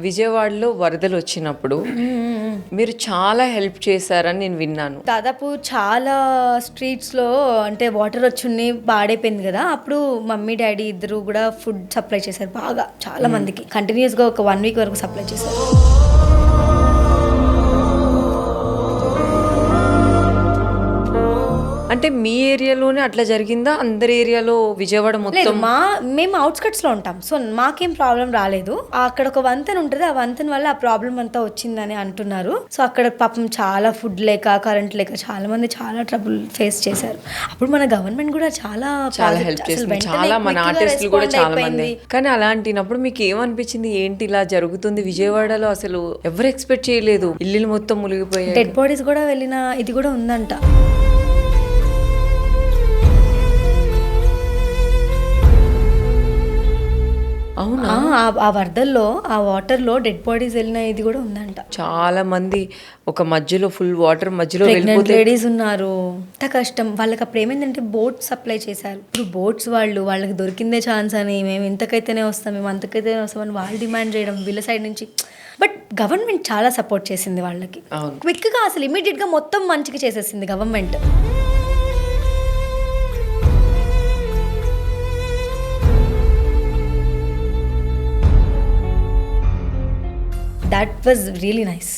విజయవాడలో వరదలు వచ్చినప్పుడు మీరు చాలా హెల్ప్ చేశారని నేను విన్నాను. దాదాపు చాలా స్ట్రీట్స్లో అంటే వాటర్ వచ్చి పాడైపోయింది కదా, అప్పుడు మమ్మీ డాడీ ఇద్దరు కూడా ఫుడ్ సప్లై చేశారు. బాగా చాలా మందికి కంటిన్యూస్గా ఒక 1 వీక్ వరకు సప్లై చేశారు. అంటే మీ ఏరియాలోనే అట్లా జరిగిందా? అందరి ఏరియాలో విజయవాడ లేదు, మొత్తం? మేము అవుట్స్కట్స్లో ఉంటాం, సో మాకేం ప్రాబ్లం రాలేదు. అక్కడ ఒక వంతెన ఉంటుంది, ఆ వంతెన వల్ల ఆ ప్రాబ్లం అంతా వచ్చిందని అంటున్నారు. సో అక్కడ పాపం చాలా ఫుడ్ లేక కరెంట్ లేక చాలా మంది చాలా ట్రబుల్ ఫేస్ చేశారు. అప్పుడు మన గవర్నమెంట్ కూడా చాలా హెల్ప్ చేసింది, చాలా మన ఆర్టిస్టులు కూడా చాలా మంది. కానీ అలాంటినప్పుడు మీకు ఏమనిపించింది? ఏంటి ఇలా జరుగుతుంది విజయవాడలో? అసలు ఎవరు ఎక్స్పెక్ట్ చేయలేదు, ఇల్లు మొత్తం మునిగిపోయాయి. డెడ్ బాడీస్ కూడా వెళ్ళిన ఇది కూడా ఉందంట. అవునా? ఆ వరదల్లో ఆ వాటర్ లో డెడ్ బాడీస్ వెళ్ళిన ఇది కూడా ఉందంట. చాలా మంది ఒక మధ్యలో ఫుల్ వాటర్ మధ్యలో ప్రెగ్నెంట్ లేడీస్ ఉన్నారు. ఎంత కష్టం వాళ్ళకి. అప్పుడు ఏమైందంటే బోట్ సప్లై చేశారు. ఇప్పుడు బోట్స్ వాళ్ళకి దొరికిందే ఛాన్స్ అని, మేము ఇంతకైతేనే వస్తాం, మేము అంతకైతేనే వస్తామని వాళ్ళు డిమాండ్ చేయడం వీళ్ళ సైడ్ నుంచి. బట్ గవర్నమెంట్ చాలా సపోర్ట్ చేసింది వాళ్ళకి. క్విక్గా అసలు ఇమీడియట్ గా మొత్తం మంచిగా చేసేసింది government. That was really nice.